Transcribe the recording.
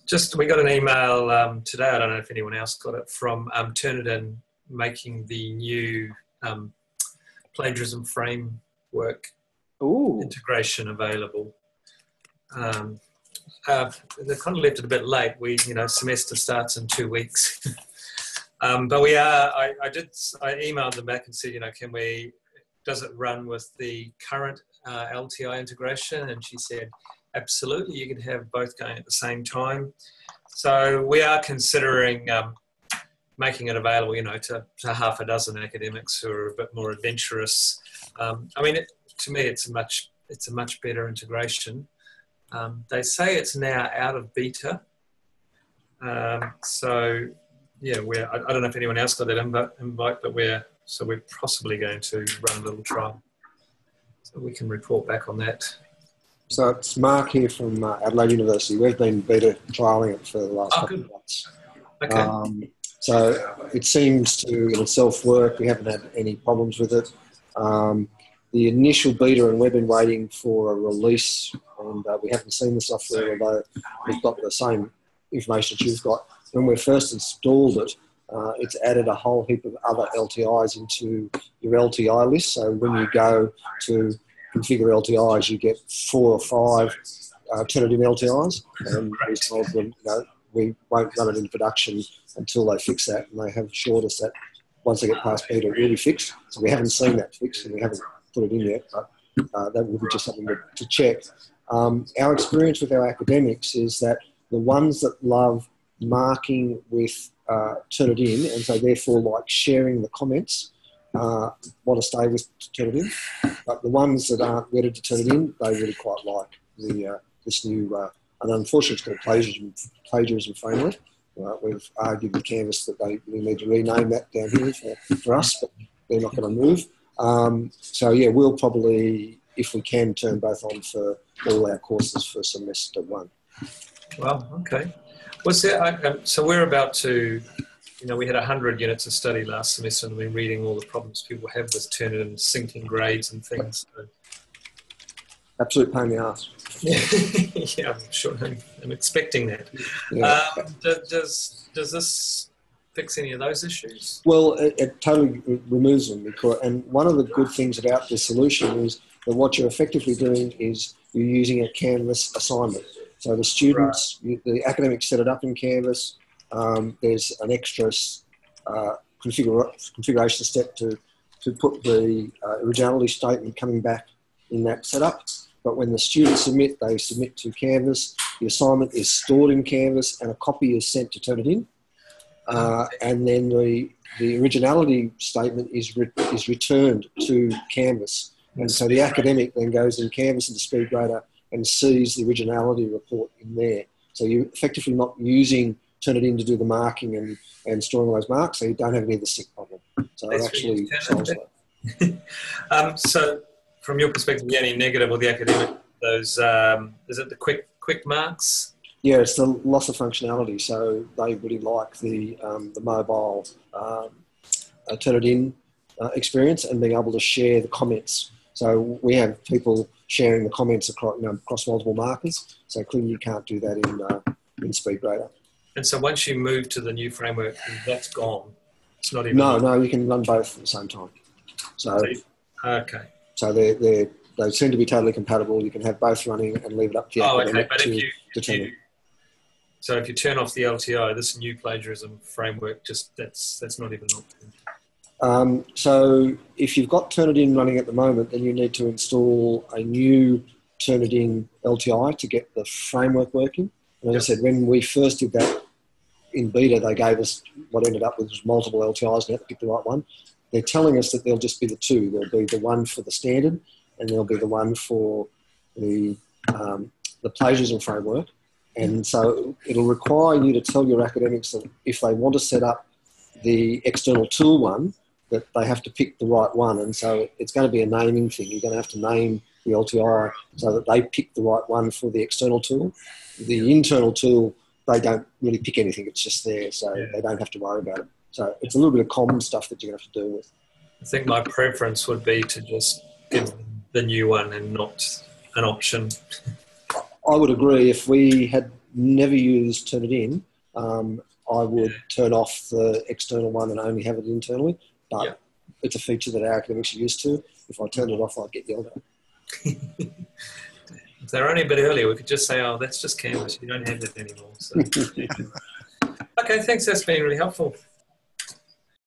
Just, we got an email today, I don't know if anyone else got it, from Turnitin making the new plagiarism framework integration available. They kind of left it a bit late. Semester starts in 2 weeks. But we are, I emailed them back and said, does it run with the current LTI integration? And she said, absolutely, you can have both going at the same time. So we are considering making it available, to half a dozen academics who are a bit more adventurous. To me, it's a much better integration. They say it's now out of beta. So yeah, I don't know if anyone else got that invite, but we're possibly going to run a little trial. So we can report back on that. So it's Mark here from Adelaide University. We've been beta trialling it for the last couple of months. Okay. So it seems to in itself work. We haven't had any problems with it. The initial beta, and we've been waiting for a release, and we haven't seen the software, although we've got the same information that you've got. When we first installed it, it's added a whole heap of other LTIs into your LTI list. So when you go to configure LTIs, you get 4 or 5 Turnitin LTIs, and we told them, we won't run it in production until they fix that, and they have assured us that once they get past beta, it will be fixed. So we haven't seen that fixed, and we haven't put it in yet, but that will be just something to check. Our experience with our academics is that the ones that love marking with Turnitin, and so therefore like sharing the comments, want to stay with Turnitin. But the ones that aren't wedded to Turnitin, they really quite like this new, and unfortunately it's called plagiarism framework. We've argued with Canvas that we need to rename that down here for us, but they're not going to move. So yeah, we'll probably, if we can, turn both on for all our courses for semester 1. Well, okay. So we're about to, we had 100 units of study last semester, and we've been reading all the problems people have with Turnitin and syncing grades and things. So. Absolute pain in the arse. Yeah, I'm sure. I'm expecting that. Yeah. Does this fix any of those issues? Well, it totally removes them. And one of the good things about this solution is that what you're effectively doing is you're using a Canvas assignment. So the students, the academics set it up in Canvas. There's an extra configuration step to put the originality statement coming back in that setup. But when the students submit, they submit to Canvas. The assignment is stored in Canvas, and a copy is sent to Turnitin. And then the originality statement is returned to Canvas. And so the academic then goes in Canvas into SpeedGrader and sees the originality report in there. So you're effectively not using Turnitin to do the marking and storing all those marks, so you don't have any of the sync problem. So it actually solves that. So from your perspective, the only negative with the academic, those, is it the quick marks? Yeah, it's the loss of functionality. So they really like the mobile Turnitin experience and being able to share the comments. So we have people sharing the comments across multiple markers. So clearly you can't do that in SpeedGrader. And so once you move to the new framework, that's gone. It's not even. No, you can run both at the same time. So okay. So they seem to be totally compatible. You can have both running and leave it up to the academic to determine. So if you turn off the LTI, this new plagiarism framework, that's not even an option. So if you've got Turnitin running at the moment, then you need to install a new Turnitin LTI to get the framework working. And as I said, when we first did that in beta, they gave us what ended up with was multiple LTIs, and you have to pick the right one. They're telling us that there'll just be the 2. There'll be the one for the standard, and there'll be the one for the plagiarism framework. And so it'll require you to tell your academics that if they want to set up the external tool one, that they have to pick the right one. And so it's going to be a naming thing. You're going to have to name the LTI so that they pick the right one for the external tool. The internal tool, they don't really pick anything. It's just there, so they don't have to worry about it. So it's a little bit of common stuff that you're going to have to deal with. I think my preference would be to just give the new one and not an option. I would agree. If we had never use Turnitin, I would turn off the external one and only have it internally. But it's a feature that our academics are used to. If I turned it off, I'd get yelled at. If they're only a bit earlier, we could just say, oh, that's just Canvas. You don't have it anymore. So. Okay, thanks. That's been really helpful.